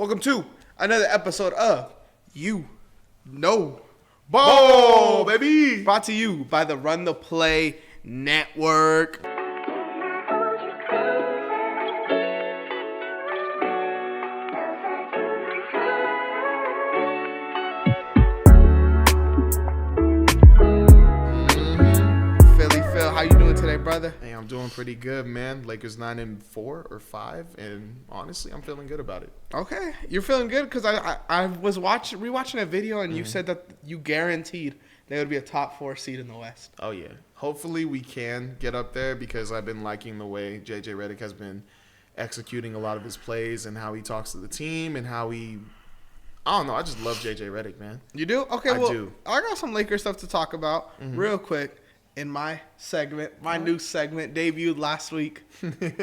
Welcome to another episode of You Know Ball, baby! Brought to you by the Run the Play Network. How you doing today, brother? Hey, I'm doing pretty good, man. Lakers 9-4 or 5, and honestly, I'm feeling good about it. Okay, you're feeling good because I was rewatching a video and you said that you guaranteed they would be a top 4 seed in the West. Oh yeah, hopefully we can get up there because I've been liking the way JJ Redick has been executing a lot of his plays and how he talks to the team and how he. I don't know. I just love JJ Redick, man. You do? Okay, I do. I got some Lakers stuff to talk about real quick. In my segment, my new segment debuted last week.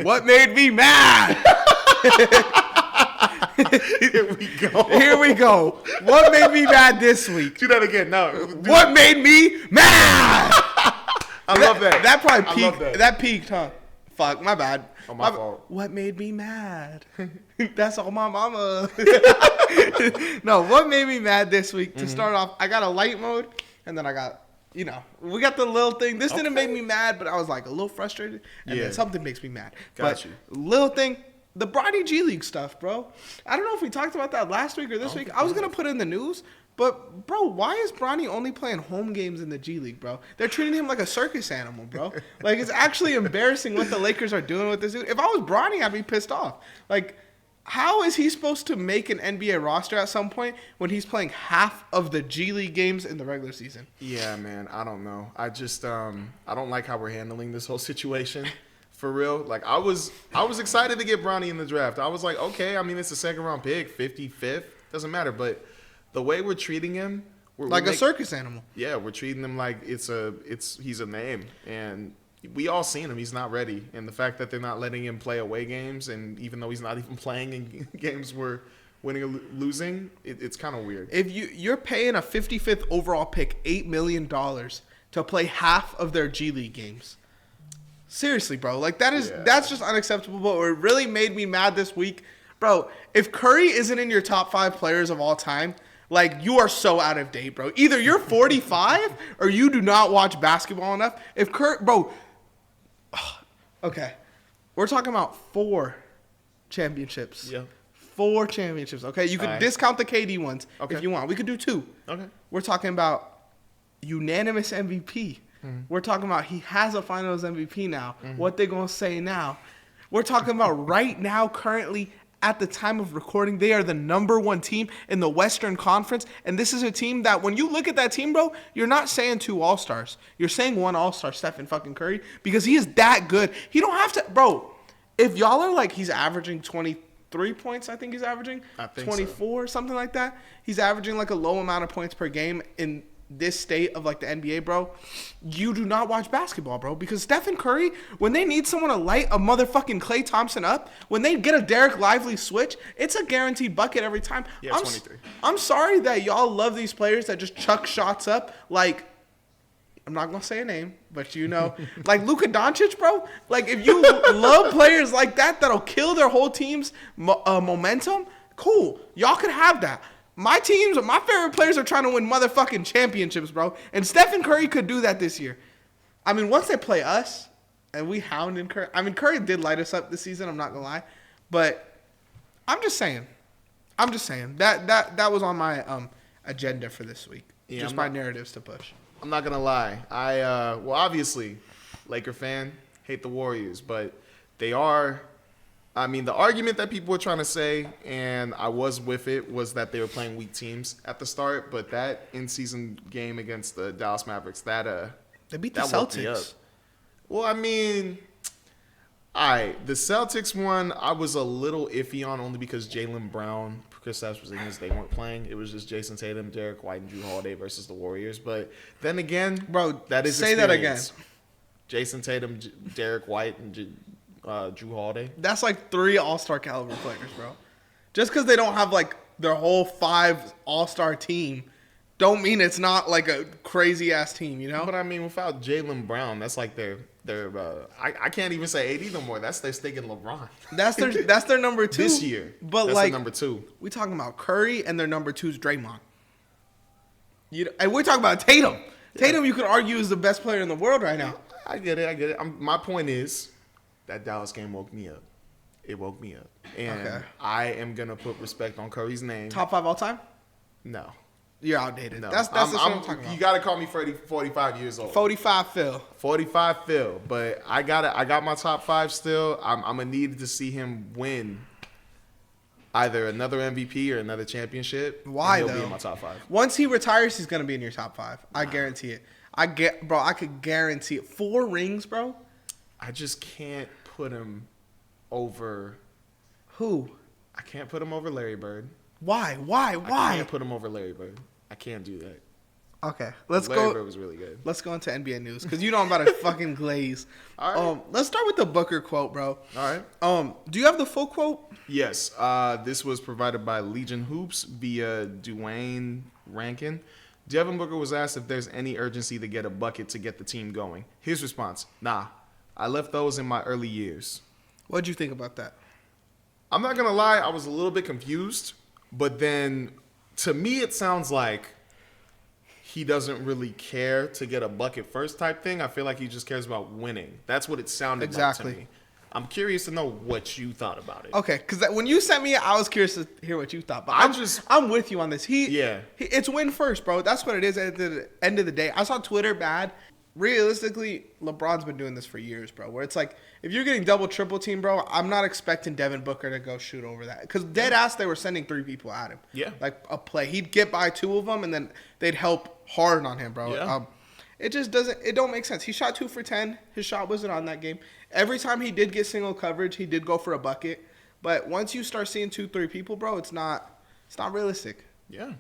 What made me mad? Here we go. What made me mad this week? Do that again. No. What made me mad? I love that. That probably peaked. That peaked, huh? Fuck, my bad. Oh, my fault. What made me mad? That's all my mama. No, what made me mad this week? To start off, I got a light mode, and then I got... You know, we got the little thing. This didn't make me mad, but I was like a little frustrated. And then something makes me mad. Got you. Little thing, the Bronny G League stuff, bro. I don't know if we talked about that last week or this week. I was going to put it in the news. But, bro, why is Bronny only playing home games in the G League, bro? They're treating him like a circus animal, bro. Like, it's actually embarrassing what the Lakers are doing with this dude. If I was Bronny, I'd be pissed off. Like, how is he supposed to make an NBA roster at some point when he's playing half of the G League games in the regular season? Yeah, man. I don't know. I just I don't like how we're handling this whole situation. For real. Like, I was excited to get Bronny in the draft. I was like, okay, I mean, it's a second-round pick, 55th. Doesn't matter. But the way we're treating him... We're a circus animal. Yeah, we're treating him like he's a name. And... we all seen him. He's not ready. And the fact that they're not letting him play away games, and even though he's not even playing in games we're winning or losing, it's kind of weird. If you're paying a 55th overall pick $8 million to play half of their G League games. Seriously, bro. Like, that's just unacceptable. But what really made me mad this week, bro, if Curry isn't in your top 5 players of all time, like, you are so out of date, bro. Either you're 45 or you do not watch basketball enough. If Curry, bro... Okay, we're talking about 4 championships. Yeah. 4 championships. Okay, you could discount the KD ones if you want. We could do 2. Okay. We're talking about unanimous MVP. We're talking about he has a Finals MVP now. What they gonna say now? We're talking about right now, currently. At the time of recording, they are the number 1 team in the Western Conference. And this is a team that when you look at that team, bro, you're not saying 2 All-Stars. You're saying 1 All-Star, Stephen fucking Curry, because he is that good. He don't have to, bro, if y'all are like, he's averaging 23 points, I think he's averaging. I think 24, something like that. He's averaging like a low amount of points per game in this state of like the NBA, bro. You do not watch basketball, bro, because Stephen Curry, when they need someone to light a motherfucking Klay Thompson up, when they get a Derek Lively switch, it's a guaranteed bucket every time. Yeah, 23. I'm sorry that y'all love these players that just chuck shots up like, I'm not going to say a name, but you know, like Luka Doncic, bro. Like, if you love players like that that'll kill their whole team's momentum, cool. Y'all could have that. My favorite players are trying to win motherfucking championships, bro. And Stephen Curry could do that this year. I mean, once they play us and we hounded Curry. I mean, Curry did light us up this season, I'm not going to lie. But I'm just saying. That was on my agenda for this week. Yeah, just my narratives to push. I'm not going to lie. Well, obviously, Laker fan, hate the Warriors. But they are... I mean, the argument that people were trying to say, and I was with it, was that they were playing weak teams at the start. But that in-season game against the Dallas Mavericks, they beat the Celtics. Well, I mean, all right, the Celtics one, I was a little iffy on only because Jaylen Brown, Kristaps Porzingis, they weren't playing. It was just Jason Tatum, Derek White, and Drew Holiday versus the Warriors. But then again, bro, that is say experience. That again. Jason Tatum, Derek White, and Drew Holiday. That's like 3 all-star caliber players, bro. Just because they don't have like their whole 5 all-star team, don't mean it's not like a crazy ass team, you know. But I mean, without Jaylen Brown, that's like their I can't even say AD no more. That's their sticking LeBron. That's their number 2 this year. But that's like their number 2. We talking about Curry, and their number 2 is Draymond. And we're talking about Tatum. Tatum, you could argue, is the best player in the world right now. I get it. My point is that Dallas game woke me up. It woke me up, and I am gonna put respect on Curry's name. Top 5 all time? No. You're outdated. No. That's what I'm talking about. You got to call me 45 years old. 45 Phil. 45 Phil. But I got my top 5 still. I'm going to need to see him win either another MVP or another championship. Why, he'll though? be in my top 5. Once he retires, he's going to be in your top 5. I guarantee it. I could guarantee it. 4 rings, bro. I just can't put him over. Who? I can't put him over Larry Bird. Why? I can't put him over Larry Bird. I can't do that. Okay, Larry Bird was really good. Let's go into NBA news because you know I'm about to fucking glaze. All right. Let's start with the Booker quote, bro. All right. Do you have the full quote? Yes. This was provided by Legion Hoops via Dwayne Rankin. Devin Booker was asked if there's any urgency to get a bucket to get the team going. His response: Nah, I left those in my early years. What'd you think about that? I'm not gonna lie, I was a little bit confused. But then, to me, it sounds like he doesn't really care to get a bucket first type thing. I feel like he just cares about winning. That's what it sounded like to me. I'm curious to know what you thought about it. Okay, because when you sent me, I was curious to hear what you thought. But I'm with you on this. It's win first, bro. That's what it is at the end of the day. I saw Twitter bad. Realistically, LeBron's been doing this for years, bro. Where it's like, if you're getting double, triple team, bro, I'm not expecting Devin Booker to go shoot over that. Because dead ass, they were sending 3 people at him. Yeah. Like a play. He'd get by 2 of them, and then they'd help hard on him, bro. Yeah. It just doesn't, it don't make sense. He shot 2 for 10. His shot wasn't on that game. Every time he did get single coverage, he did go for a bucket. But once you start seeing 2, 3 people, bro, it's not realistic. Yeah.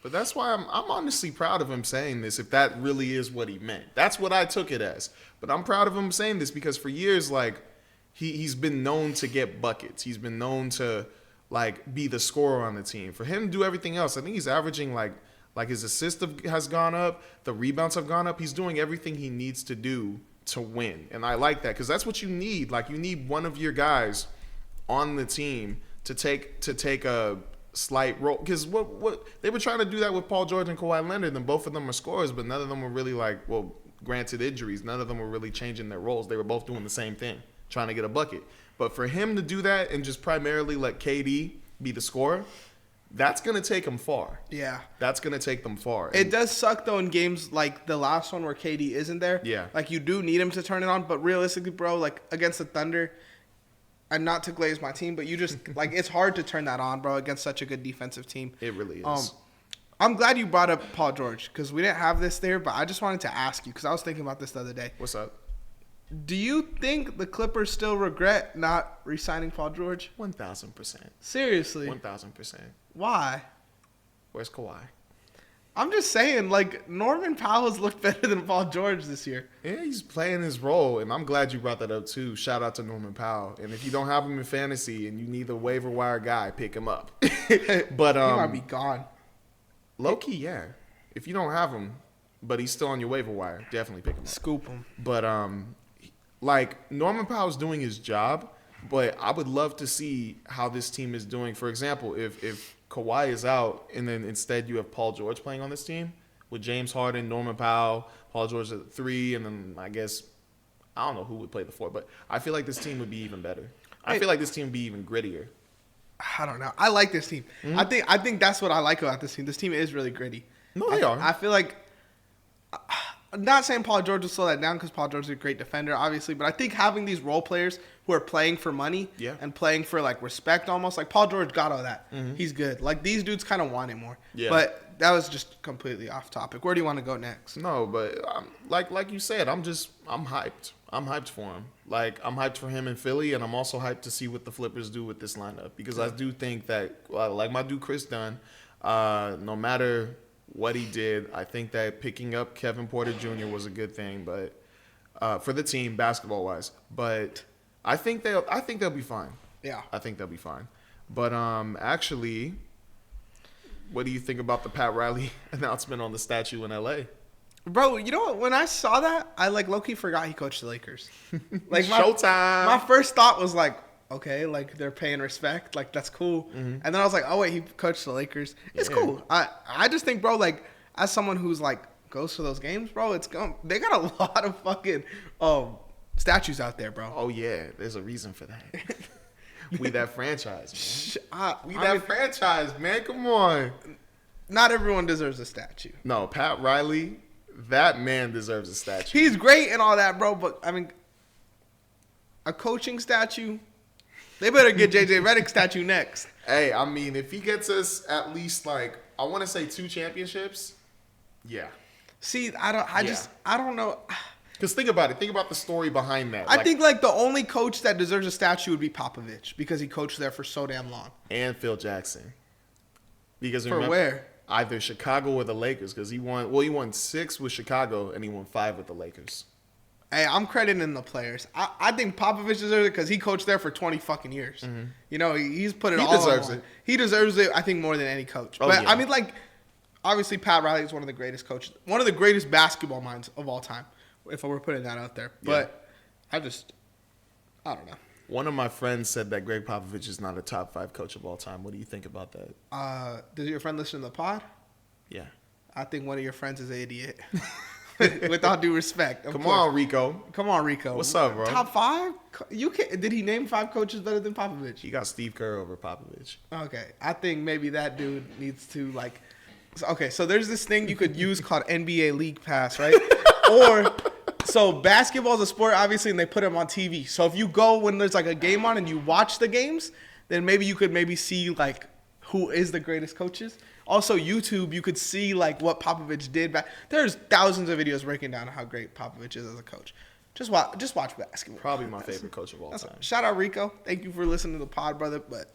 But that's why I'm honestly proud of him saying this, if that really is what he meant. That's what I took it as. But I'm proud of him saying this because for years, like, he's been known to get buckets. He's been known to, like, be the scorer on the team. For him to do everything else, I think he's averaging, like his assist has gone up. The rebounds have gone up. He's doing everything he needs to do to win. And I like that because that's what you need. Like, you need one of your guys on the team to take a slight role, because what they were trying to do that with Paul George and Kawhi Leonard, and both of them are scorers, but none of them were really granted injuries, none of them were really changing their roles. They were both doing the same thing, trying to get a bucket. But for him to do that and just primarily let KD be the scorer, that's gonna take him far. Yeah, that's gonna take them far. It does suck though in games like the last one where KD isn't there. Yeah, like you do need him to turn it on, but realistically, bro, like against the Thunder. And not to glaze my team, but you just like it's hard to turn that on, bro, against such a good defensive team. It really is. I'm glad you brought up Paul George because we didn't have this there, but I just wanted to ask you because I was thinking about this the other day. What's up? Do you think the Clippers still regret not re-signing Paul George? 1,000%. Seriously? 1,000%. Why? Where's Kawhi? I'm just saying, like, Norman Powell's looked better than Paul George this year. Yeah, he's playing his role, and I'm glad you brought that up, too. Shout out to Norman Powell. And if you don't have him in fantasy and you need a waiver wire guy, pick him up. But he might be gone. Low-key, yeah. If you don't have him, but he's still on your waiver wire, definitely pick him up. Scoop him. But, like, Norman Powell's doing his job, but I would love to see how this team is doing. For example, if Kawhi is out, and then instead you have Paul George playing on this team with James Harden, Norman Powell, Paul George at 3, and then I guess I don't know who would play the 4, but I feel like this team would be even better. I feel like this team would be even grittier. I don't know. I like this team. Mm-hmm. I think that's what I like about this team. This team is really gritty. No, they are. I feel like I'm not saying Paul George will slow that down because Paul George is a great defender, obviously, but I think having these role players who are playing for money and playing for like respect almost, like Paul George got all that. Mm-hmm. He's good. Like these dudes kind of want it more. Yeah. But that was just completely off topic. Where do you want to go next? No, but like you said, I'm hyped. I'm hyped for him. Like I'm hyped for him in Philly, and I'm also hyped to see what the Flippers do with this lineup because I do think that, like my dude Chris Dunn, no matter what he did, I think that picking up Kevin Porter Jr. was a good thing, but for the team basketball wise. But I think they'll be fine. Yeah, I think they'll be fine. But actually, what do you think about the Pat Riley announcement on the statue in L.A.? Bro, you know what? When I saw that, I like low-key forgot he coached the Lakers. Like Showtime. My first thought was like, okay, like they're paying respect, like that's cool. Mm-hmm. And then I was like, oh wait, he coached the Lakers. It's Yeah. cool. I just think, bro, like as someone who's like goes to those games, bro, they got a lot of fucking statues out there, bro. Oh yeah, there's a reason for that. We that franchise, man. Franchise, man. Come on. Not everyone deserves a statue. No, Pat Riley, that man deserves a statue. He's great and all that, bro, but I mean, a coaching statue, they better get JJ Redick's statue next. Hey, I mean, if he gets us at least like I want to say 2 championships, yeah. See, I don't know. Because think about it. Think about the story behind that. I think like the only coach that deserves a statue would be Popovich because he coached there for so damn long. And Phil Jackson. Because For remember, where? either Chicago or the Lakers. Because he won 6 with Chicago and he won 5 with the Lakers. Hey, I'm crediting the players. I think Popovich deserves it because he coached there for 20 fucking years. Mm-hmm. You know, he's put it all on. He deserves it. He deserves it, I think, more than any coach. Oh, but yeah. I mean, like, obviously Pat Riley is one of the greatest coaches, one of the greatest basketball minds of all time, if we're putting that out there. But I don't know. One of my friends said that Greg Popovich is not a top 5 coach of all time. What do you think about that? Does your friend listen to the pod? Yeah. I think one of your friends is an idiot. With all due respect. Come on, Rico. What's up, bro? Top 5? Did he name 5 coaches better than Popovich? He got Steve Kerr over Popovich. Okay. I think maybe that dude needs to, like... Okay, so there's this thing you could use called NBA League Pass, right? So basketball's a sport, obviously, and they put them on TV. So if you go when there's, like, a game on and you watch the games, then maybe you could see, like, who is the greatest coaches. Also, YouTube, you could see, like, what Popovich did back. There's thousands of videos breaking down how great Popovich is as a coach. Just watch basketball. Probably my favorite coach of all time. Shout out, Rico. Thank you for listening to the pod, brother. But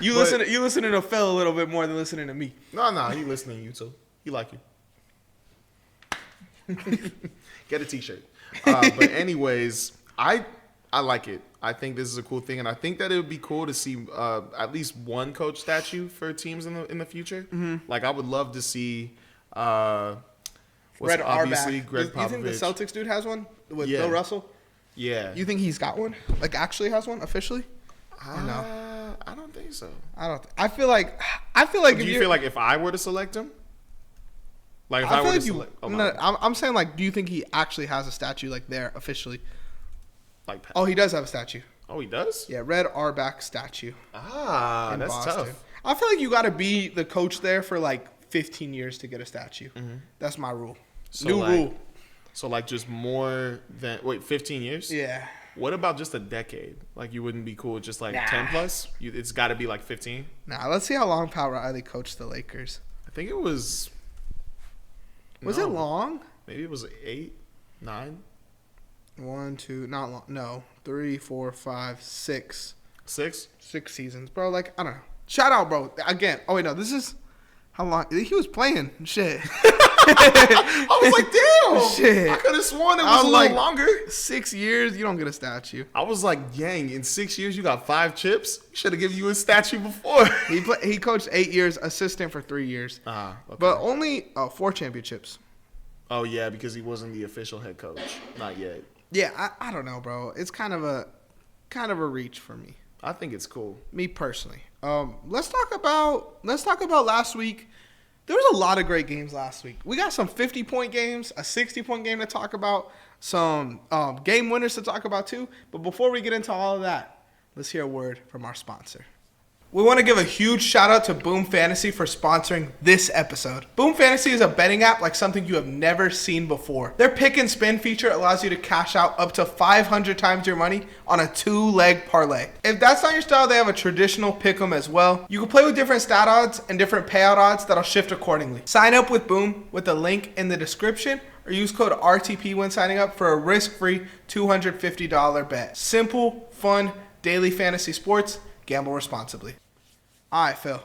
you listening to Phil a little bit more than listening to me. No, he listening to you, too. He like you. Get a T-shirt. But anyways, I like it. I think this is a cool thing, and I think that it would be cool to see at least one coach statue for teams in the future. Mm-hmm. Like I would love to see. Red obviously Auerbach. Greg You Popovich. think the Celtics dude has one with Bill Russell? Yeah. You think he's got one? Like actually has one officially? No, I don't think so. I feel like. Do you feel like if I were to select him? Like if I were to select. I'm saying like, do you think he actually has a statue like there officially? Like, oh, he does have a statue. Oh, he does? Yeah, Red Auerbach statue. That's Boston. tough. I feel like you got to be the coach there for like 15 years to get a statue. Mm-hmm. That's my rule. New rule. So like just more than 15 years? Yeah. What about just a decade? Like you wouldn't be cool with just like 10 plus? It's got to be like 15? Nah, let's see how long Pat Riley coached the Lakers. I think it was. Was it long? Maybe it was 8, 9. 1, 2, not long. No, 3, 4, 5, 6. 6? 6 seasons, bro. Like I don't know. Shout out, bro. Again. Oh wait, no. This is how long he was playing. Shit. I was like, damn. Shit. I could have sworn it was a little longer. 6 years, you don't get a statue. I was like, dang. In 6 years, you got 5 chips. Should have given you a statue before. He coached 8 years, assistant for 3 years. Okay. But only 4 championships. Oh yeah, because he wasn't the official head coach. Not yet. Yeah, I don't know, bro. It's kind of a reach for me. I think it's cool. Me personally. Let's talk about last week. There was a lot of great games last week. We got some 50-point games, a 60-point game to talk about, some game winners to talk about too. But before we get into all of that, let's hear a word from our sponsor. We want to give a huge shout out to Boom Fantasy for sponsoring this episode. Boom Fantasy is a betting app like something you have never seen before. Their pick and spin feature allows you to cash out up to 500 times your money on a 2-leg parlay. If that's not your style, they have a traditional pick'em as well. You can play with different stat odds and different payout odds that'll shift accordingly. Sign up with Boom with the link in the description or use code RTP when signing up for a risk-free $250 bet. Simple, fun, daily fantasy sports. Gamble responsibly. All right, Phil.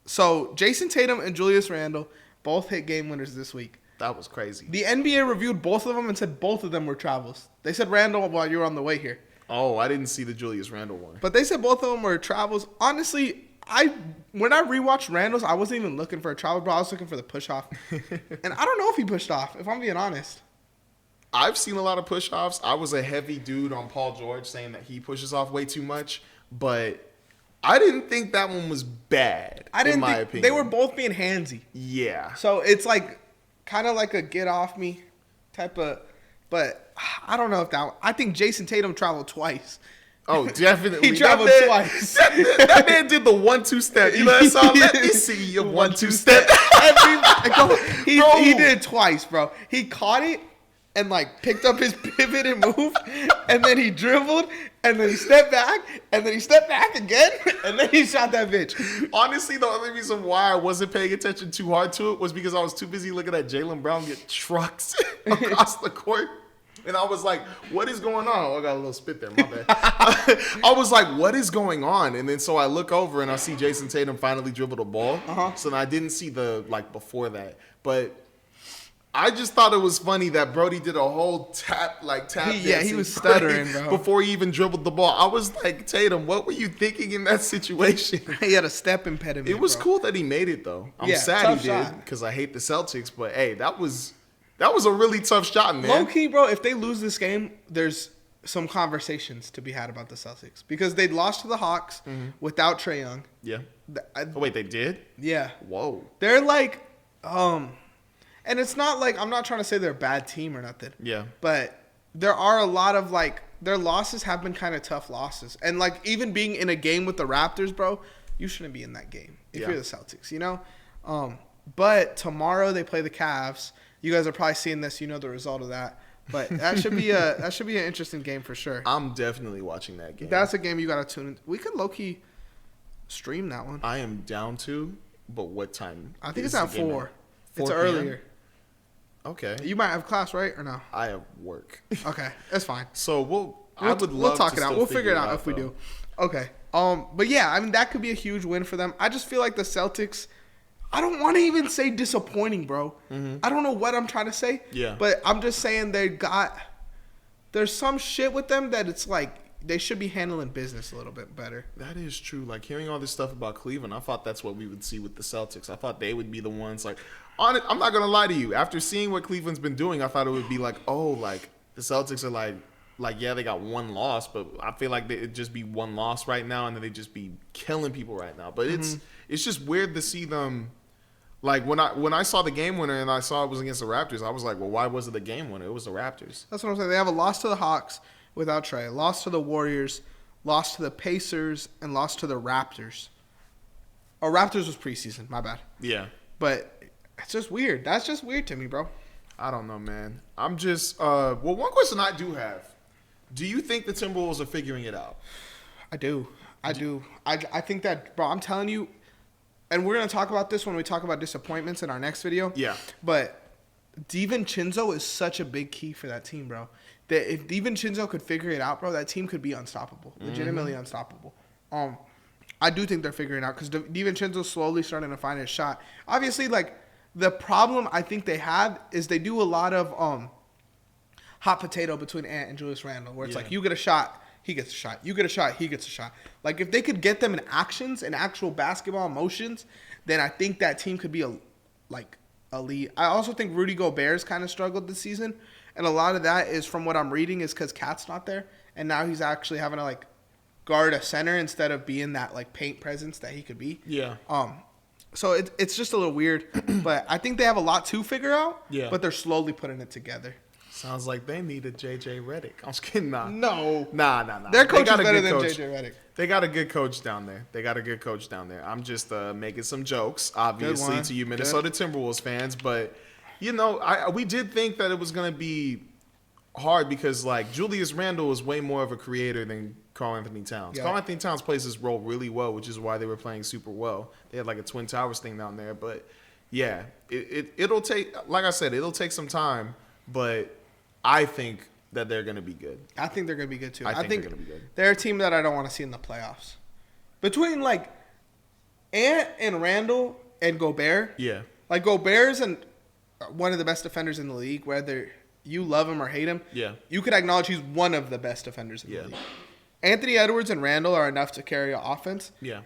So, Jason Tatum and Julius Randle both hit game winners this week. That was crazy. The NBA reviewed both of them and said both of them were travels. They said Randle while you were on the way here. Oh, I didn't see the Julius Randle one. But they said both of them were travels. Honestly, I when I rewatched Randall's, I wasn't even looking for a travel, bro. I was looking for the push off. And I don't know if he pushed off, if I'm being honest. I've seen a lot of push offs. I was a heavy dude on Paul George saying that he pushes off way too much, but I didn't think that one was bad. In my opinion, they were both being handsy. Yeah. So it's like kind of like a get off me type of, but I don't know if that. I think Jason Tatum traveled twice. Oh, definitely. He traveled twice. That man did the 1-2 step. You know that song? Let me see your 1-2 step. He did it twice, bro. He caught it and like picked up his pivot and moved, and then he dribbled, and then he stepped back, and then he stepped back again, and then he shot that bitch. Honestly, the only reason why I wasn't paying attention too hard to it was because I was too busy looking at Jaylen Brown get trucks across the court. And I was like, what is going on? Oh, I got a little spit there, my bad. I was like, what is going on? And then so I look over and I see Jason Tatum finally dribble the ball. So then I didn't see the, like, before that. But I just thought it was funny that Brody did a whole tap Yeah, he was stuttering, bro. Before he even dribbled the ball. I was like, Tatum, what were you thinking in that situation? He had a step impediment. It was bro. cool that he made it, though. I'm sad he did because I hate the Celtics. But, hey, that was a really tough shot, man. Low key, bro, if they lose this game, there's some conversations to be had about the Celtics. Because they lost to the Hawks without Trae Young. Yeah. Wait, they did? Yeah. Whoa. They're like, and it's not like, I'm not trying to say they're a bad team or nothing. Yeah. But there are a lot of like, their losses have been kind of tough losses. And like, even being in a game with the Raptors, bro, you shouldn't be in that game if you're the Celtics, you know? But tomorrow they play the Cavs. You guys are probably seeing this. You know the result of that. But that should be an interesting game for sure. I'm definitely watching that game. That's a game you got to tune in. We could low-key stream that one. I am down to, but what time? I think it's at 4. It's earlier. Okay. You might have class, right, or no? I have work. Okay, that's fine. So we'll talk it out. We'll figure it out if we do. Okay. But yeah, I mean that could be a huge win for them. I just feel like the Celtics, I don't want to even say disappointing, bro. I don't know what I'm trying to say. Yeah. But I'm just saying there's some shit with them that it's like they should be handling business a little bit better. That is true. Like hearing all this stuff about Cleveland, I thought that's what we would see with the Celtics. I thought they would be the ones like, on it. I'm not gonna lie to you. After seeing what Cleveland's been doing, I thought it would be like, oh, like the Celtics are like yeah, they got one loss, but I feel like it'd just be one loss right now, and then they'd just be killing people right now. But it's just weird to see them. Like, when I saw the game winner and I saw it was against the Raptors, I was like, well, why was it the game winner? It was the Raptors. That's what I'm saying. They have a loss to the Hawks without Trae, lost to the Warriors, lost to the Pacers, and lost to the Raptors. Oh, Raptors was preseason. My bad. Yeah. But it's just weird. That's just weird to me, bro. I don't know, man. I'm just well, one question I do have. Do you think the Timberwolves are figuring it out? I do. I think that, bro, I'm telling you, and we're going to talk about this when we talk about disappointments in our next video. Yeah. But DiVincenzo is such a big key for that team, bro. That if DiVincenzo could figure it out, bro, that team could be unstoppable. Legitimately unstoppable. I do think they're figuring it out because DiVincenzo's slowly starting to find his shot. Obviously, like, the problem I think they have is they do a lot of hot potato between Ant and Julius Randle, where it's like, you get a shot, he gets a shot. You get a shot, he gets a shot. Like, if they could get them in actions and actual basketball motions, then I think that team could be elite. I also think Rudy Gobert's kind of struggled this season, and a lot of that is from what I'm reading is because Cat's not there, and now he's actually having to like guard a center instead of being that like paint presence that he could be. Yeah. So it's just a little weird, but I think they have a lot to figure out. Yeah. But they're slowly putting it together. Sounds like they need a JJ Redick. I'm just kidding. Nah. No. Nah. Their coach is better than JJ Redick. They got a good coach down there. I'm just making some jokes, obviously, to you Minnesota Timberwolves fans. But, you know, we did think that it was going to be hard because, like, Julius Randle is way more of a creator than Karl Anthony Towns. Yeah. Karl Anthony Towns plays his role really well, which is why they were playing super well. They had, like, a Twin Towers thing down there. But, yeah, it'll take, like I said, it'll take some time. But I think that they're going to be good. I think they're going to be good, too. I think they're going to be good. They're a team that I don't want to see in the playoffs. Between, like, Ant and Randle and Gobert. Yeah. Like, Gobert's one of the best defenders in the league, whether you love him or hate him. Yeah. You could acknowledge he's one of the best defenders in the league. Anthony Edwards and Randle are enough to carry an offense. Yeah.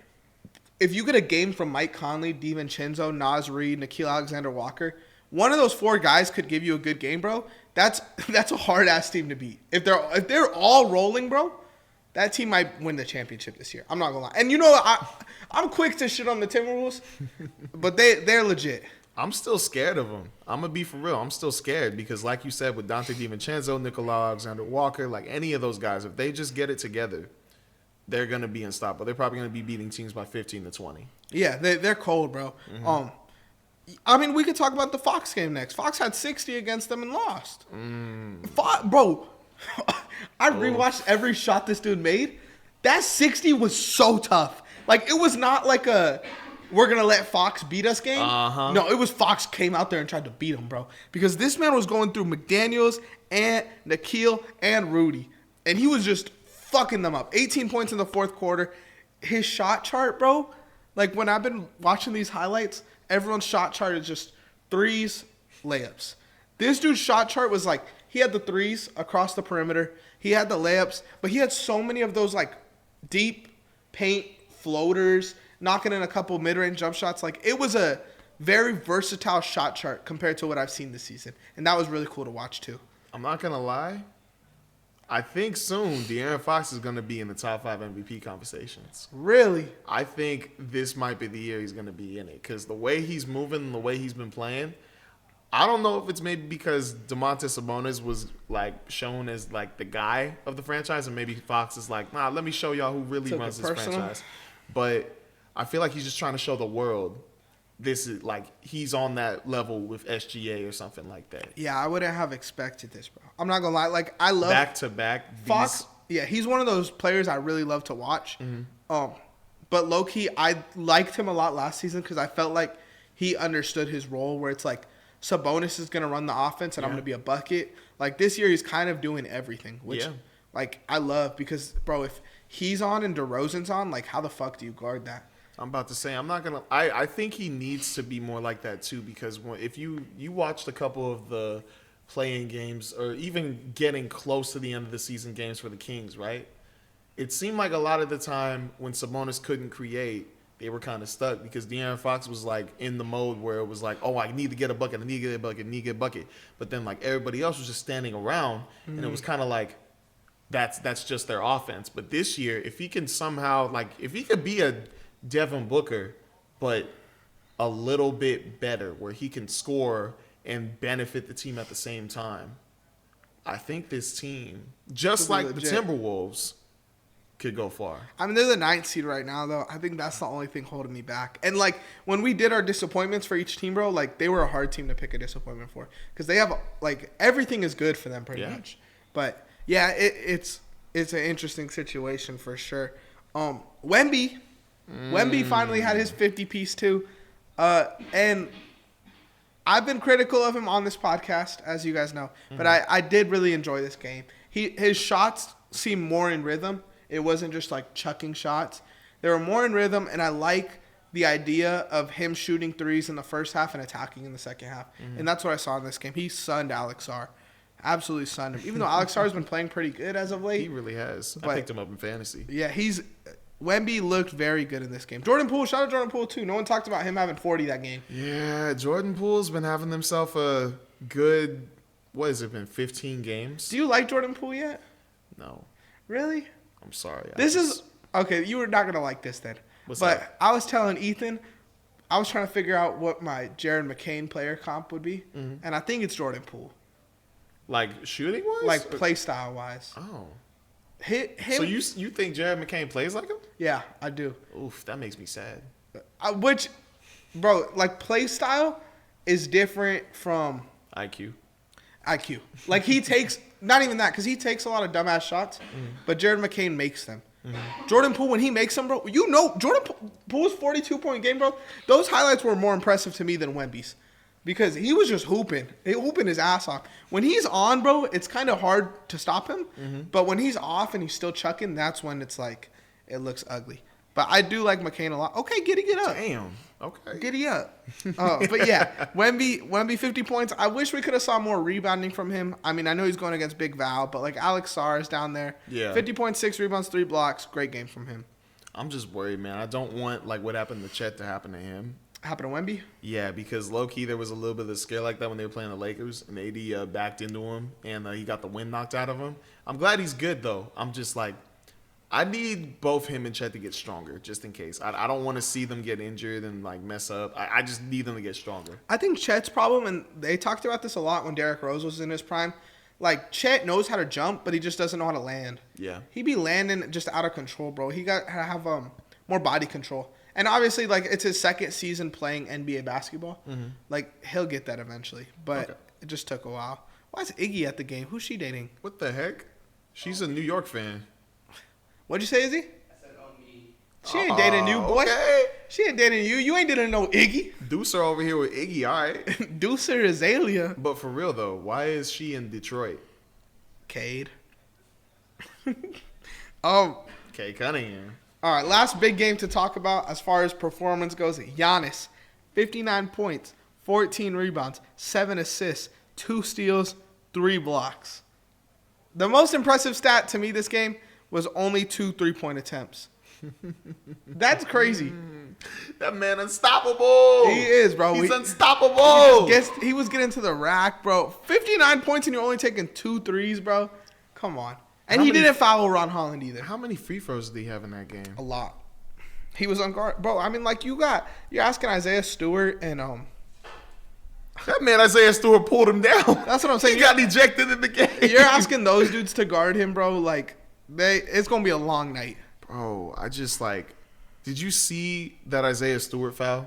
if you get a game from Mike Conley, DiVincenzo, Naz Reid, Nickeil Alexander-Walker, one of those four guys could give you a good game, bro. That's a hard ass team to beat. If they're all rolling, bro, that team might win the championship this year. I'm not gonna lie. And I'm quick to shit on the Timberwolves, but they're legit. I'm still scared of them. I'm gonna be for real. I'm still scared because, like you said, with Dante DiVincenzo, Nickeil Alexander-Walker, like any of those guys, if they just get it together, they're gonna be unstoppable. They're probably gonna be beating teams by 15 to 20. Yeah, they're cold, bro. I mean, we could talk about the Fox game next. Fox had 60 against them and lost. Bro, I rewatched every shot this dude made. That 60 was so tough. Like, it was not like we're going to let Fox beat us game. No, it was Fox came out there and tried to beat him, bro. Because this man was going through McDaniels and Nickeil and Rudy. And he was just fucking them up. 18 points in the fourth quarter. His shot chart, bro, like when I've been watching these highlights, everyone's shot chart is just threes, layups. This dude's shot chart was like, he had the threes across the perimeter. He had the layups, but he had so many of those like deep paint floaters, knocking in a couple mid-range jump shots. Like, it was a very versatile shot chart compared to what I've seen this season. And that was really cool to watch too. I'm not going to lie. I think soon De'Aaron Fox is going to be in the top 5 MVP conversations. Really? I think this might be the year he's going to be in it because the way he's moving and the way he's been playing, I don't know if it's maybe because Domantas Sabonis was like shown as like the guy of the franchise and maybe Fox is like, nah, let me show y'all who really runs this franchise. But I feel like he's just trying to show the world this is like he's on that level with SGA or something like that. Yeah, I wouldn't have expected this, bro. I'm not gonna lie. Like, I love back-to-back Fox. Yeah, he's one of those players I really love to watch. But low key, I liked him a lot last season because I felt like he understood his role. Where it's like Sabonis is gonna run the offense and I'm gonna be a bucket. Like this year, he's kind of doing everything, which like I love because, bro, if he's on and DeRozan's on, like how the fuck do you guard that? I'm about to say, I'm not going to – I think he needs to be more like that too because if you watched a couple of the playing games or even getting close to the end of the season games for the Kings, right? It seemed like a lot of the time when Sabonis couldn't create, they were kind of stuck because De'Aaron Fox was like in the mode where it was like, oh, I need to get a bucket, I need to get a bucket, I need to get a bucket. But then like everybody else was just standing around and it was kind of like that's just their offense. But this year, if he can somehow – like if he could be a – Devin Booker, but a little bit better where he can score and benefit the team at the same time. I think this team, just like the Timberwolves, could go far. I mean, they're the 9th seed right now, though. I think that's the only thing holding me back. And, like, when we did our disappointments for each team, bro, like, they were a hard team to pick a disappointment for. Because they have, like, everything is good for them pretty much. But, yeah, it's an interesting situation for sure. Wemby finally had his 50-piece too. And I've been critical of him on this podcast, as you guys know. But I did really enjoy this game. His shots seemed more in rhythm. It wasn't just like chucking shots. They were more in rhythm, and I like the idea of him shooting threes in the first half and attacking in the second half. And that's what I saw in this game. He sunned Alex Sarr. Absolutely sunned him. Even though Alex Sarr has been playing pretty good as of late. He really has. I picked him up in fantasy. Yeah, Wemby looked very good in this game. Jordan Poole, shout out Jordan Poole too. No one talked about him having 40 that game. Yeah, Jordan Poole's been having himself a good, what has it been, 15 games? Do you like Jordan Poole yet? No. Really? I'm sorry. Okay, you were not going to like this then. What's that? I was telling Ethan, I was trying to figure out what my Jared McCain player comp would be, and I think it's Jordan Poole. Like shooting-wise? Like play style-wise. Oh. Him. So you think Jared McCain plays like him? Yeah, I do. Oof, that makes me sad. Which, bro, like play style is different from IQ. Like he takes, not even that, because he takes a lot of dumbass shots, but Jared McCain makes them. Jordan Poole, when he makes them, bro, you know, Jordan Poole's 42-point game, bro, those highlights were more impressive to me than Wemby's. Because he was just hooping his ass off. When he's on, bro, it's kind of hard to stop him. But when he's off and he's still chucking, that's when it's like, it looks ugly. But I do like McCain a lot. Okay, get up. Damn. Okay. Giddy up. But yeah, Wemby 50 points. I wish we could have saw more rebounding from him. I mean, I know he's going against Big Val, but like Alex Sarr is down there. Yeah. 50 points, 6 rebounds, 3 blocks. Great game from him. I'm just worried, man. I don't want like what happened to Chet to happen to him. Happened to Wemby? Yeah, because low-key there was a little bit of a scare like that when they were playing the Lakers, and AD backed into him, and he got the wind knocked out of him. I'm glad he's good, though. I'm just like, I need both him and Chet to get stronger, just in case. I don't want to see them get injured and like mess up. I just need them to get stronger. I think Chet's problem, and they talked about this a lot when Derrick Rose was in his prime, like Chet knows how to jump, but he just doesn't know how to land. Yeah. He be landing just out of control, bro. He got to have more body control. And obviously, like, it's his second season playing NBA basketball. Mm-hmm. Like, he'll get that eventually. But It just took a while. Why is Iggy at the game? Who's she dating? What the heck? She's a New York fan. What'd you say, Izzy? I said, me. She ain't dating you, boy. Okay. She ain't dating you. You ain't dating no Iggy. Deucer over here with Iggy, all right. Deucer Azalea. But for real, though, why is she in Detroit? Cade. Cade Cunningham. All right, last big game to talk about as far as performance goes. Giannis, 59 points, 14 rebounds, 7 assists, 2 steals, 3 blocks. The most impressive stat to me this game was only 2 3-point attempts. That's crazy. That man unstoppable. He is, bro. He's unstoppable. He was getting to the rack, bro. 59 points and you're only taking 2 threes, bro. Come on. And he didn't foul Ron Holland either. How many free throws did he have in that game? A lot. He was on guard. Bro, I mean, like, you're asking Isaiah Stewart and that man Isaiah Stewart pulled him down. That's what I'm saying. He got ejected in the game. You're asking those dudes to guard him, bro. Like, it's gonna be a long night. Bro, I just like. Did you see that Isaiah Stewart foul,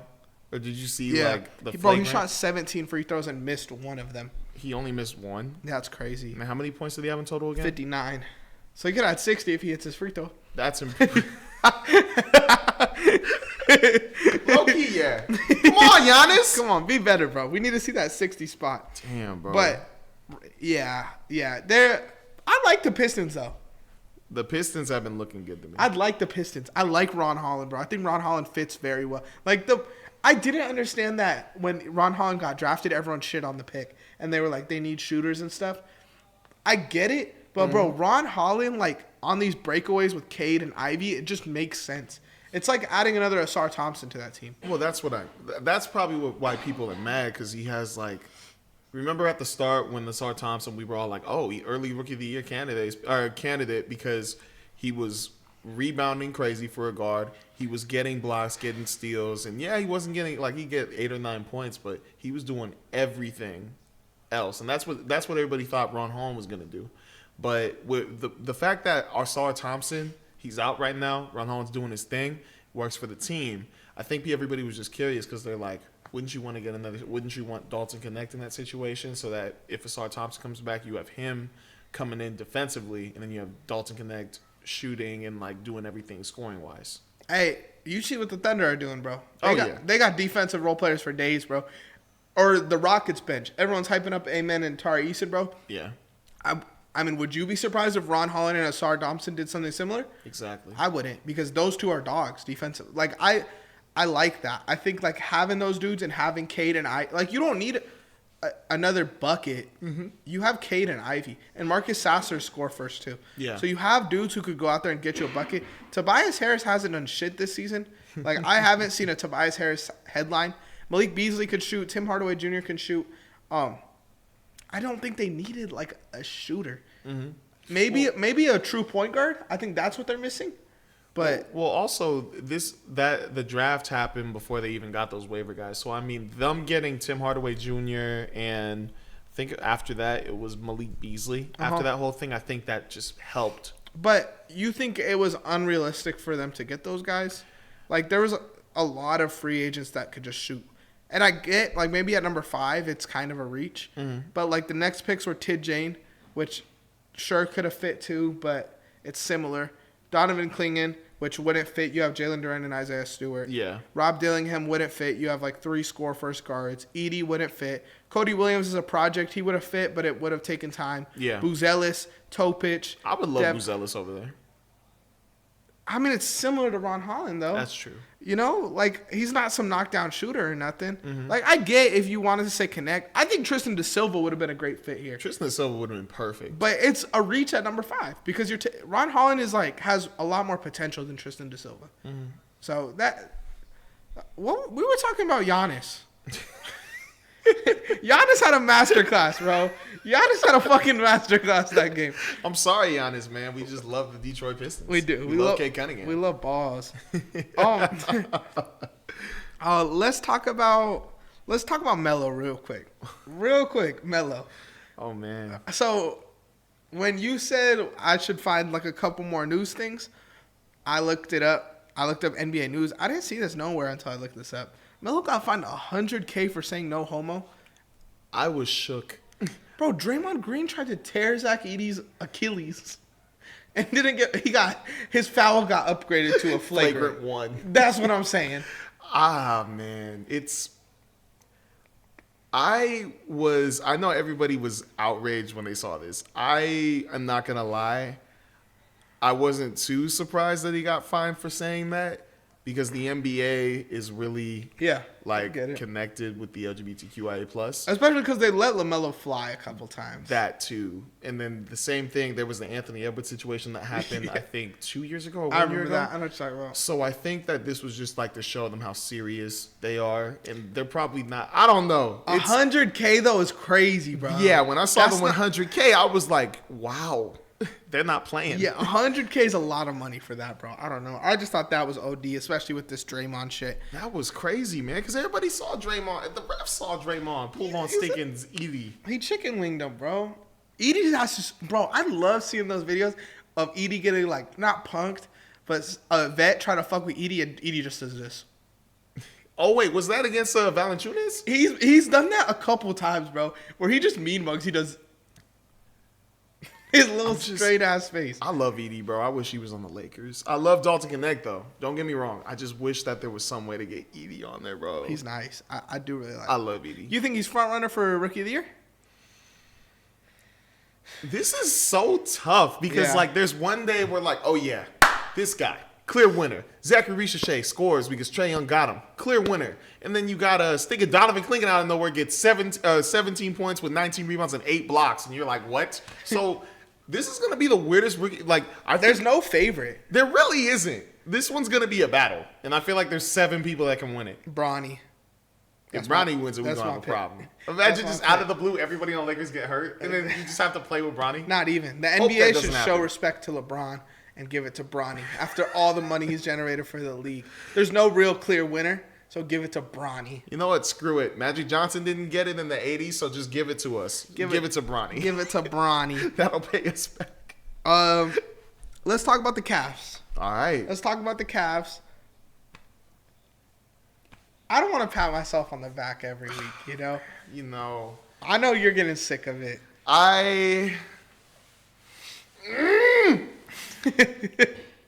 or did you see like the? Bro, he shot 17 free throws and missed one of them. He only missed one. That's crazy. And how many points did he have in total again? 59. So he could have had 60 if he hits his free throw. That's impressive. Low-key, yeah. Come on, Giannis. Come on, be better, bro. We need to see that 60 spot. Damn, bro. But, yeah. I like the Pistons, though. The Pistons have been looking good to me. I'd like the Pistons. I like Ron Holland, bro. I think Ron Holland fits very well. I didn't understand that when Ron Holland got drafted, everyone shit on the pick. And they were like, they need shooters and stuff. I get it. But, bro, Ron Holland, like, on these breakaways with Cade and Ivy, it just makes sense. It's like adding another Asar Thompson to that team. Well, that's probably why people are mad, because he has, like, remember at the start when Asar Thompson, we were all like, oh, early Rookie of the Year candidate because he was rebounding crazy for a guard. He was getting blocks, getting steals, and yeah, he wasn't getting, like, he'd get 8 or 9 points, but he was doing everything else. And that's what everybody thought Ron Holland was going to do. But with the fact that Asar Thompson, he's out right now, Ron Holland's doing his thing, works for the team. I think everybody was just curious because they're like, wouldn't you want Dalton Connect in that situation so that if Asar Thompson comes back, you have him coming in defensively, and then you have Dalton Connect shooting and like doing everything scoring wise. Hey, you see what the Thunder are doing, bro. Yeah. They got defensive role players for days, bro. Or the Rockets bench. Everyone's hyping up Amen and Tari Eason, bro. Yeah. I mean, would you be surprised if Ron Holland and Asar Thompson did something similar? Exactly. I wouldn't, because those two are dogs defensive. Like, I like that. I think, like, having those dudes and having Cade and you don't need another bucket. Mm-hmm. You have Cade and Ivy. And Marcus Sasser score first, too. Yeah. So you have dudes who could go out there and get you a bucket. Tobias Harris hasn't done shit this season. Like, I haven't seen a Tobias Harris headline. Malik Beasley could shoot. Tim Hardaway Jr. can shoot. I don't think they needed, like, a shooter. Mm-hmm. Maybe a true point guard. I think that's what they're missing. But also the draft happened before they even got those waiver guys. So I mean, them getting Tim Hardaway Jr. and I think after that it was Malik Beasley. Uh-huh. After that whole thing, I think that just helped. But you think it was unrealistic for them to get those guys? Like, there was a lot of free agents that could just shoot. And I get, like, maybe at number 5 it's kind of a reach. Mm-hmm. But like the next picks were Tid Jane, which sure could have fit too, but it's similar. Donovan Clingan, which wouldn't fit. You have Jalen Duren and Isaiah Stewart. Yeah. Rob Dillingham wouldn't fit. You have like 3 score first guards. Edie wouldn't fit. Cody Williams is a project. He would have fit, but it would have taken time. Yeah. Buzelis, Topic. I would love Buzelis over there. I mean, it's similar to Ron Holland, though. That's true. You know, like, he's not some knockdown shooter or nothing. Mm-hmm. Like, I get if you wanted to say connect. I think Tristan Da Silva would have been a great fit here. Tristan Da Silva would have been perfect. But it's a reach at number 5 because Ron Holland is like has a lot more potential than Tristan Da Silva. Mm-hmm. So well, we were talking about Giannis. Giannis had a masterclass, bro. Giannis had a fucking masterclass that game. I'm sorry, Giannis, man. We just love the Detroit Pistons. We do. We love Kate Cunningham. We love balls. Let's talk about Melo real quick. Melo. Oh man. So when you said I should find like a couple more news things, I looked it up. I looked up NBA news. I didn't see this nowhere until I looked this up. Melo got fined $100K for saying no homo. I was shook. Bro, Draymond Green tried to tear Zach Edey's Achilles and his foul got upgraded to a flagrant 1. That's what I'm saying. Man, I know everybody was outraged when they saw this. I am not going to lie. I wasn't too surprised that he got fined for saying that. Because the NBA is really connected with the LGBTQIA+. Especially because they let LaMelo fly a couple times. That too. And then the same thing, there was the Anthony Edwards situation that happened, I think, 2 years ago or 1 year ago. I remember that. I know what you're talking about. So I think that this was just like to show them how serious they are. And they're probably not, I don't know. $100K though is crazy, bro. Yeah, when I saw the $100K, I was like, wow. They're not playing. Yeah, $100K is a lot of money for that, bro. I don't know. I just thought that was OD, especially with this Draymond shit. That was crazy, man, because everybody saw Draymond. The refs saw Draymond pull on Stinkins Edey. He chicken winged him, bro. Edey has to, bro, I love seeing those videos of Edey getting, like, not punked, but a vet trying to fuck with Edey, and Edey just does this. Oh, wait, was that against Valanciunas? He's done that a couple times, bro, where he just mean mugs. He does his little straight ass face. I love Edey, bro. I wish he was on the Lakers. I love Dalton Connect, though. Don't get me wrong. I just wish that there was some way to get Edey on there, bro. He's nice. I do really like him. I love Edey. You think he's front runner for Rookie of the Year? This is so tough because, there's one day where, oh, yeah, this guy, clear winner. Zachary Ricochet scores because Trae Young got him. Clear winner. And then you got a stick of Donovan Clingan out of nowhere, gets 17 points with 19 rebounds and 8 blocks. And you're like, what? So... This is going to be the weirdest rookie. There's no favorite. There really isn't. This one's going to be a battle. And I feel like there's 7 people that can win it. Bronny. If Bronny wins it, we're going to have a problem. Imagine just out of the blue, everybody on the Lakers get hurt. And then you just have to play with Bronny. Not even. The NBA should show respect to LeBron and give it to Bronny after all the money he's generated for the league. There's no real clear winner. So give it to Bronny. You know what? Screw it. Magic Johnson didn't get it in the 80s, so just give it to us. Give it to Bronny. Give it to Bronny. That'll pay us back. Let's talk about the Cavs. All right. Let's talk about the Cavs. I don't want to pat myself on the back every week, you know? You know. I know you're getting sick of it.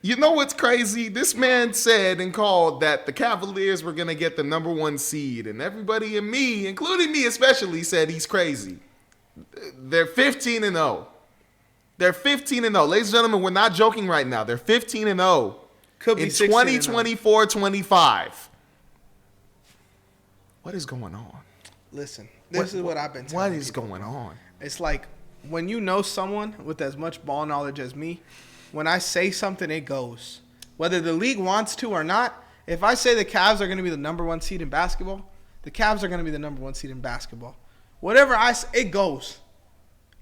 You know what's crazy? This man said and called that the Cavaliers were going to get the number 1 seed. And everybody and me, including me especially, said he's crazy. They're 15-0. They're 15-0. Ladies and gentlemen, we're not joking right now. They're 15-0. Could be in 2024-25. What is going on? Listen, this is what I've been telling What is people. going on? It's like when you know someone with as much ball knowledge as me, when I say something, it goes. Whether the league wants to or not, if I say the Cavs are going to be the number 1 seed in basketball, the Cavs are going to be the number 1 seed in basketball. Whatever I say, it goes.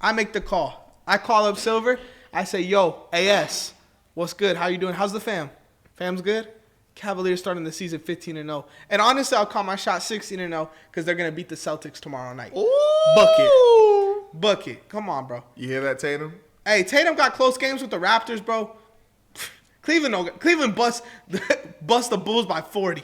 I make the call. I call up Silver. I say, yo, AS, what's good? How you doing? How's the fam? Fam's good? Cavaliers starting the season 15-0. And honestly, I'll call my shot 16-0 because they're going to beat the Celtics tomorrow night. Ooh. Bucket. Come on, bro. You hear that, Tatum? Hey, Tatum got close games with the Raptors, bro. Cleveland bust the Bulls by 40.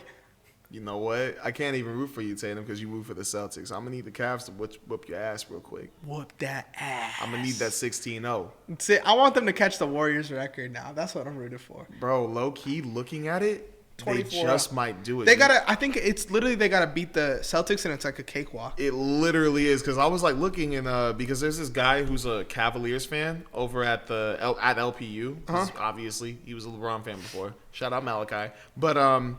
You know what? I can't even root for you, Tatum, because you root for the Celtics. I'm going to need the Cavs to whoop your ass real quick. Whoop that ass. I'm going to need that 16-0. See, I want them to catch the Warriors record now. That's what I'm rooting for. Bro, low-key, looking at it, 24. They just might do it. They gotta. I think it's literally they gotta beat the Celtics, and it's like a cakewalk. It literally is, because I was like looking and because there's this guy who's a Cavaliers fan over at at LPU. Obviously, he was a LeBron fan before. Shout out Malachi. But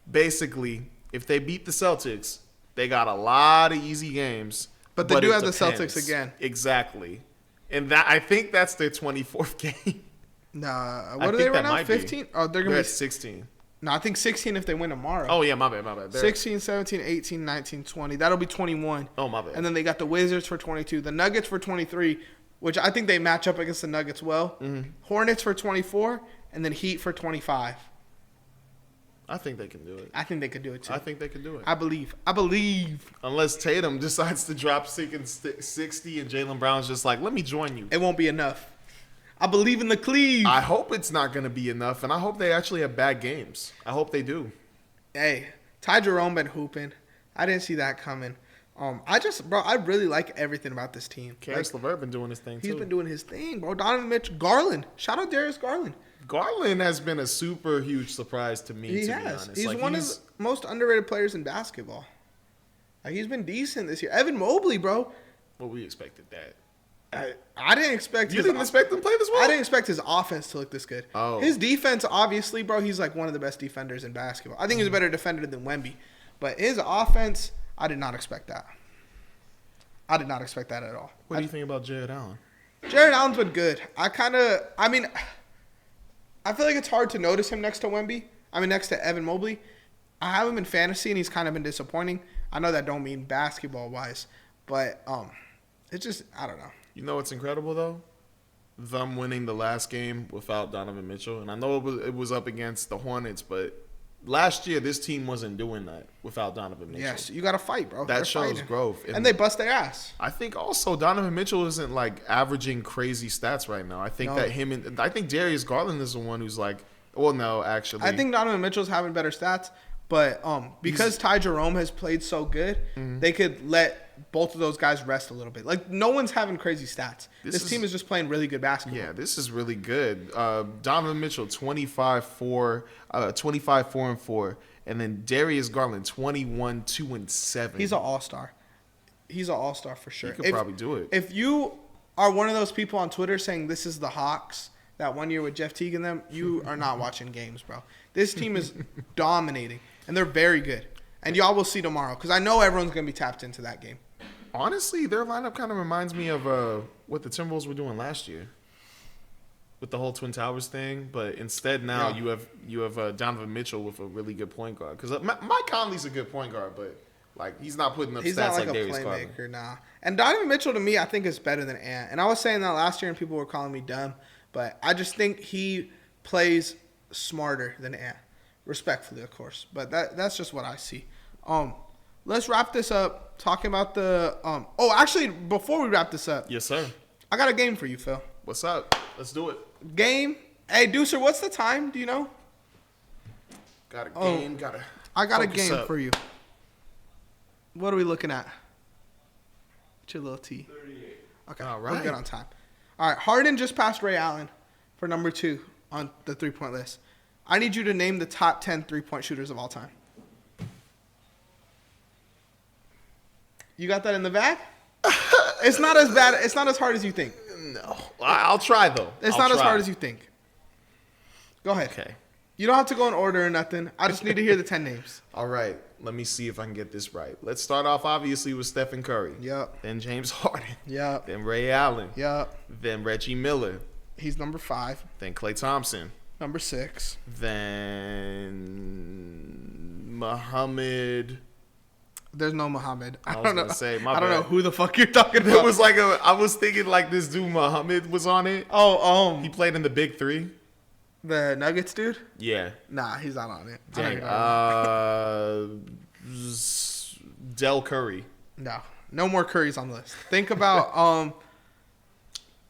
basically, if they beat the Celtics, they got a lot of easy games. But they do it have the depends. Celtics again. Exactly, and that I think that's their 24th game. Nah, what are they right now? 15? Oh, they're gonna They're be at 16. No, I think 16 if they win tomorrow. Oh, yeah, my bad. 16, 17, 18, 19, 20. That'll be 21. Oh, my bad. And then they got the Wizards for 22. The Nuggets for 23, which I think they match up against the Nuggets well. Mm-hmm. Hornets for 24, and then Heat for 25. I think they can do it. I think they could do it, too. I think they can do it. I believe. Unless Tatum decides to drop 60 and Jaylen Brown's just like, let me join you. It won't be enough. I believe in the Cleve. I hope it's not going to be enough, and I hope they actually have bad games. I hope they do. Hey, Ty Jerome been hooping. I didn't see that coming. I really like everything about this team. Karis LeVert been doing his thing, too. He's been doing his thing, bro. Donovan Mitchell. Garland. Shout out Darius Garland. Garland has been a super huge surprise to me, He to has. be honest. He's Like, one of the most underrated players in basketball. Like, he's been decent this year. Evan Mobley, bro. Well, we expected that. I didn't expect You didn't expect him to play this well? I didn't expect his offense to look this good. Oh. His defense, obviously, bro, he's like one of the best defenders in basketball. I think he's a better defender than Wemby. But his offense, I did not expect that. I did not expect that at all. What do you think about Jared Allen? Jared Allen's been good. I feel like it's hard to notice him next to Evan Mobley. I have him in fantasy, and he's kind of been disappointing. I know that don't mean basketball-wise, but it's just, I don't know. You know what's incredible, though? Them winning the last game without Donovan Mitchell. And I know it was up against the Hornets, but last year this team wasn't doing that without Donovan Mitchell. Yes, you got to fight, bro. That They're shows fighting. growth. And they bust their ass. I think also Donovan Mitchell isn't like averaging crazy stats right now. I think I think Darius Garland is the one who's like, well, no, actually. I think Donovan Mitchell's having better stats, but because Ty Jerome has played so good, they could let both of those guys rest a little bit. Like, no one's having crazy stats. This team is just playing really good basketball. Yeah, this is really good. Donovan Mitchell, 25-4-4. And then Darius Garland, 21-2-7. He's an all-star. He's an all-star for sure. He could probably do it. If you are one of those people on Twitter saying this is the Hawks, that one year with Jeff Teague and them, you are not watching games, bro. This team is dominating, and they're very good. And y'all will see tomorrow, because I know everyone's going to be tapped into that game. Honestly, their lineup kind of reminds me of what the Timberwolves were doing last year with the whole Twin Towers thing. But instead now you have Donovan Mitchell with a really good point guard. Because Mike Conley's a good point guard, but like he's not putting up stats like Darius Garland. He's not like a playmaker, nah. And Donovan Mitchell, to me, I think is better than Ant. And I was saying that last year, and people were calling me dumb. But I just think he plays smarter than Ant. Respectfully, of course. But that's just what I see. Let's wrap this up talking about the actually, before we wrap this up. Yes, sir. I got a game for you, Phil. What's up? Let's do it. Game. Hey, Deucer, what's the time? Do you know? Got a game. I got a game for you. What are we looking at? What's your little T? 38. Okay, All we're right. good on time. All right, Harden just passed Ray Allen for number 2 on the three-point list. I need you to name the top 10 three-point shooters of all time. You got that in the bag? It's not as bad. It's not as hard as you think. No. I'll try, though. It's not as hard as you think. Go ahead. Okay. You don't have to go in order or nothing. I just need to hear the 10 names. All right. Let me see if I can get this right. Let's start off, obviously, with Stephen Curry. Yep. Then James Harden. Yep. Then Ray Allen. Yep. Then Reggie Miller. He's number 5. Then Klay Thompson. Number 6. Then Muhammad. There's no Muhammad. I was don't know. gonna say, my I don't bad. know who the fuck you're talking about. It was like I was thinking like this dude Muhammad was on it. Oh, He played in the Big Three. the Nuggets dude? Yeah. Nah, he's not on it. Dang. Del Curry. No more Currys on the list. Think about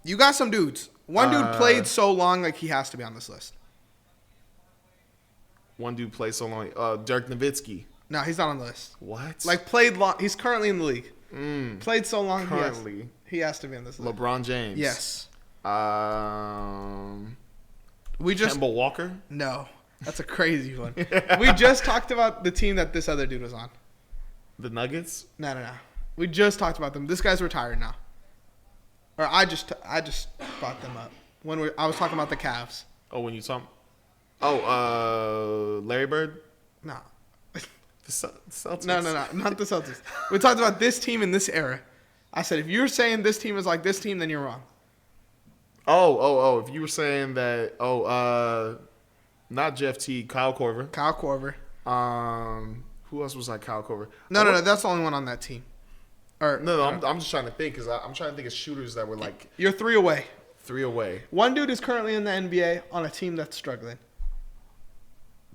you got some dudes. One dude played so long, like he has to be on this list. One dude played so long. Dirk Nowitzki. No, he's not on the list. What? Like played long. He's currently in the league. Played so long. Currently. He has to be on this list. LeBron James. Yes. We just Kemba Walker. No. That's a crazy one. We just talked about the team that this other dude was on. The Nuggets? No. We just talked about them. This guy's retired now. Or I just brought them up when I was talking about the Cavs. Oh, when you saw him? Larry Bird? No. The Celtics? No, not the Celtics. We talked about this team in this era. I said, if you're saying this team is like this team, then you're wrong. If you were saying that, not Jeff T, Kyle Korver. Kyle Korver. Who else was like Kyle Korver? No, that's the only one on that team. I'm just trying to think because I'm trying to think of shooters that were like you're 3 away. 3 away. One dude is currently in the NBA on a team that's struggling.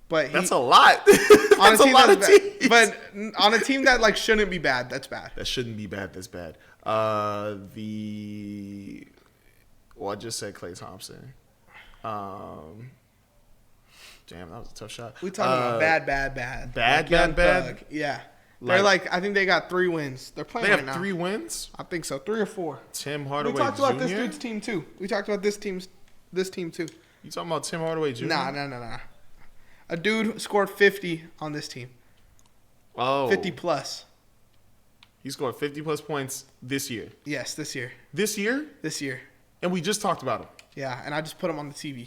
But that's a lot. That's a lot of teams. But on a team that like shouldn't be bad, that's bad. That shouldn't be bad. That's bad. I just said Klay Thompson. Damn, that was a tough shot. We talking about bad. Bad. Yeah. They're like I think they got 3 wins. They're playing right now. They have 3 wins? I think so. 3 or 4. Tim Hardaway Jr.? We talked about this dude's team too. We talked about this team too. You talking about Tim Hardaway Jr.? Nah. A dude scored 50 on this team. Oh. 50 plus. He scored 50 plus points this year. Yes, this year. This year? This year. And we just talked about him. Yeah, and I just put him on the TV.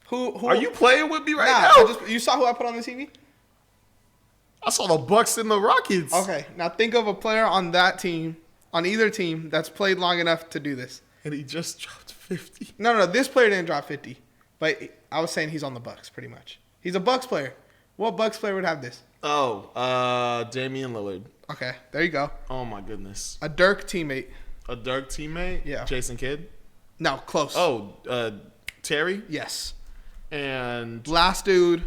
Who are you playing with me right now? You saw who I put on the TV? I saw the Bucks and the Rockets. Okay, now think of a player on that team, on either team, that's played long enough to do this. And he just dropped 50. No, this player didn't drop 50. But I was saying he's on the Bucks, pretty much. He's a Bucks player. What Bucks player would have this? Damian Lillard. Okay, there you go. Oh, my goodness. A Dirk teammate. A Dirk teammate? Yeah. Jason Kidd? No, close. Terry? Yes. And last dude,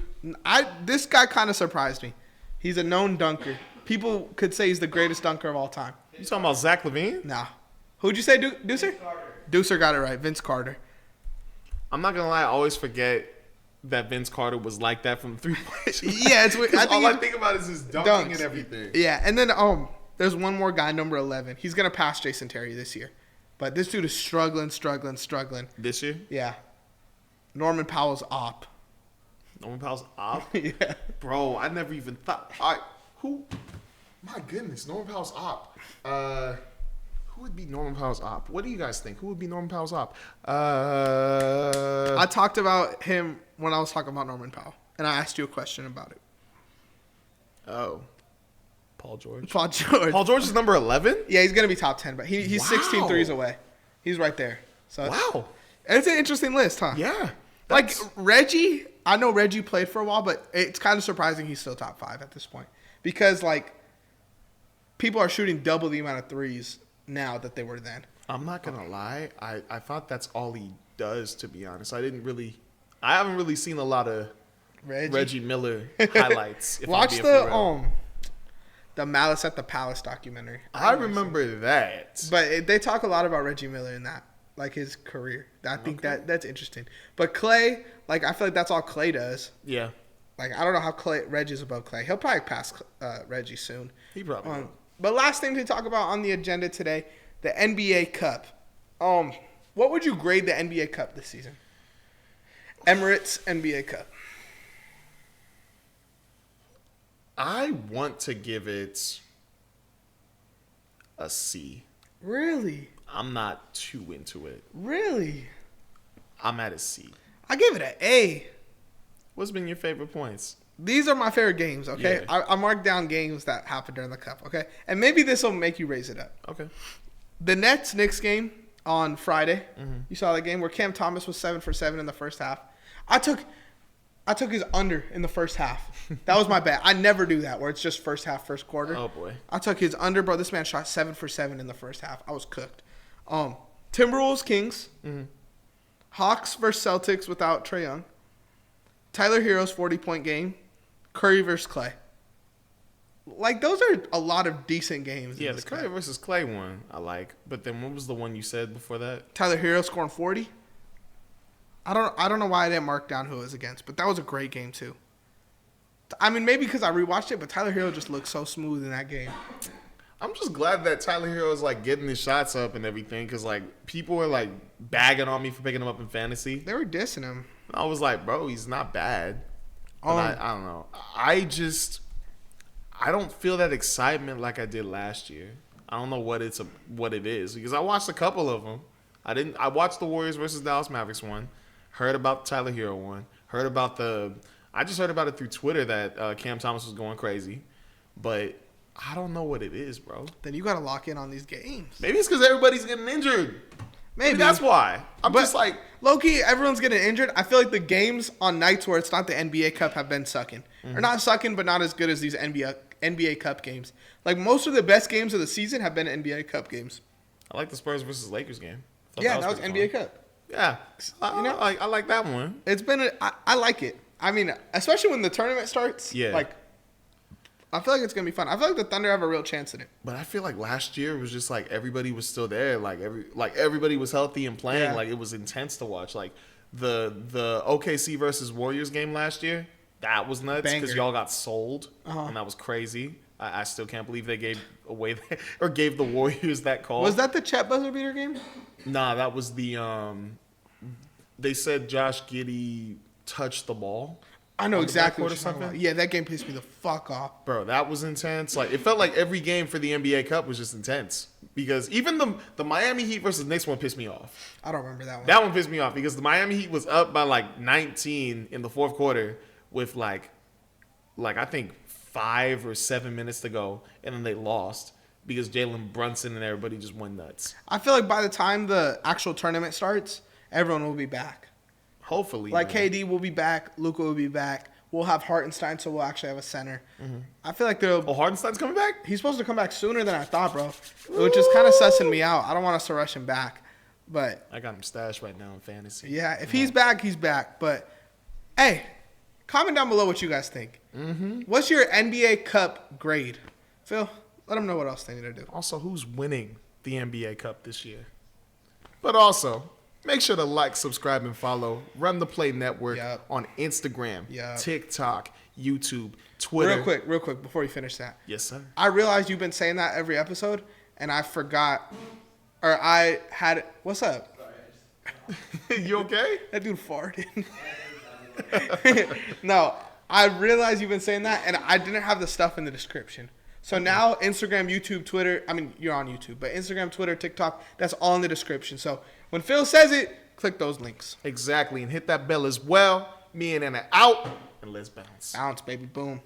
this guy kind of surprised me. He's a known dunker. People could say he's the greatest dunker of all time. You talking about Zach LaVine? Nah. Who'd you say, Deucer? Deucer got it right. Vince Carter. I'm not going to lie. I always forget that Vince Carter was like that from the three-point. Yeah, it's weird. All I think about is his dunking and everything. Yeah, and then there's one more guy, number 11. He's going to pass Jason Terry this year. But this dude is struggling. This year? Yeah. Norman Powell's op. Norman Powell's op? Yeah. Bro, I never even thought. All right, who? My goodness, Norman Powell's op. Who would be Norman Powell's op? What do you guys think? Who would be Norman Powell's op? I talked about him when I was talking about Norman Powell, and I asked you a question about it. Oh. Paul George. Paul George is number 11? Yeah, he's going to be top 10, but he's 16 threes away. He's right there. So wow. It's an interesting list, huh? Yeah. Like Reggie, I know Reggie played for a while, but it's kind of surprising he's still top 5 at this point. Because, like, people are shooting double the amount of threes now that they were then. I'm not going to lie. I thought that's all he does, to be honest. I haven't really seen a lot of Reggie Miller highlights. Watch the Malice at the Palace documentary. I remember that. But they talk a lot about Reggie Miller in that, like his career. I think that's interesting. But Klay, like I feel like that's all Klay does. Yeah. Like I don't know how Reggie's above Klay. He'll probably pass Reggie soon. He probably will. But last thing to talk about on the agenda today, the NBA Cup. What would you grade the NBA Cup this season? Emirates NBA Cup. I want to give it a C. Really? I'm not too into it. Really? I'm at a C. I give it an A. What's been your favorite points? These are my favorite games, okay? Yeah. I marked down games that happened during the Cup, okay? And maybe this will make you raise it up. Okay. The Nets-Knicks game on Friday. Mm-hmm. You saw that game where Cam Thomas was 7 for 7 in the first half. I took his under in the first half. That was my bet. I never do that where it's just first half, first quarter. Oh, boy. I took his under, bro. This man shot 7 for 7 in the first half. I was cooked. Timberwolves, Kings. Mm-hmm. Hawks versus Celtics without Trae Young. Tyler Hero's 40-point game. Curry versus Clay. Like, those are a lot of decent games. Yeah, the Curry versus Clay one I like. But then what was the one you said before that? Tyler Hero scoring 40. I don't know why I didn't mark down who it was against, but that was a great game too. I mean, maybe because I rewatched it, but Tyler Hero just looked so smooth in that game. I'm just glad that Tyler Hero is like getting his shots up and everything, because like people were like bagging on me for picking him up in fantasy. They were dissing him. I was like, bro, he's not bad. But I don't know. I don't feel that excitement like I did last year. I don't know what it is, because I watched a couple of them. I watched the Warriors versus Dallas Mavericks one. Heard about the Tyler Hero one. I just heard about it through Twitter that Cam Thomas was going crazy, but I don't know what it is, bro. Then you got to lock in on these games. Maybe it's because everybody's getting injured. Maybe that's why. I'm just like, low-key, everyone's getting injured. I feel like the games on nights where it's not the NBA Cup have been sucking. Or not sucking, but not as good as these NBA Cup games. Like, most of the best games of the season have been NBA Cup games. I like the Spurs versus Lakers game. Yeah, that was NBA Cup. Yeah. I like that one. It's been I like it. I mean, especially when the tournament starts. Yeah. Like, I feel like it's going to be fun. I feel like the Thunder have a real chance in it. But I feel like last year was just like everybody was still there. Like everybody was healthy and playing. Yeah. Like it was intense to watch. Like the OKC versus Warriors game last year, that was nuts because y'all got sold. And that was crazy. I still can't believe they gave the Warriors that call. Was that the Chet buzzer beater game? Nah, that was the they said Josh Giddey touched the ball. I know exactly what or you're talking something. about. Yeah, that game pissed me the fuck off. Bro, that was intense. Like, it felt like every game for the NBA Cup was just intense. Because even the Miami Heat versus Knicks one pissed me off. I don't remember that one. That one pissed me off because the Miami Heat was up by like 19 in the fourth quarter with like I think 5 or 7 minutes to go, and then they lost because Jalen Brunson and everybody just went nuts. I feel like by the time the actual tournament starts, everyone will be back. Hopefully. Like, man. KD will be back. Luka will be back. We'll have Hartenstein, so we'll actually have a center. I feel like they'll... Oh, Hartenstein's coming back? He's supposed to come back sooner than I thought, bro. Which is kind of sussing me out. I don't want us to rush him back. But... I got him stashed right now in fantasy. Yeah, if he's back, he's back. But, hey, comment down below what you guys think. What's your NBA Cup grade? Phil, let them know what else they need to do. Also, who's winning the NBA Cup this year? But also... make sure to like, subscribe, and follow Run the Play Network on Instagram, TikTok, YouTube, Twitter. Real quick, before you finish that. Yes, sir. I realized you've been saying that every episode, and I forgot, or I had, what's up? You okay? That dude farted. No, I realized you've been saying that, and I didn't have the stuff in the description. So now Instagram, YouTube, Twitter, I mean, you're on YouTube, but Instagram, Twitter, TikTok, that's all in the description. So when Phil says it, click those links. Exactly. And hit that bell as well. Me and Anna out. And let's bounce. Bounce, baby. Boom.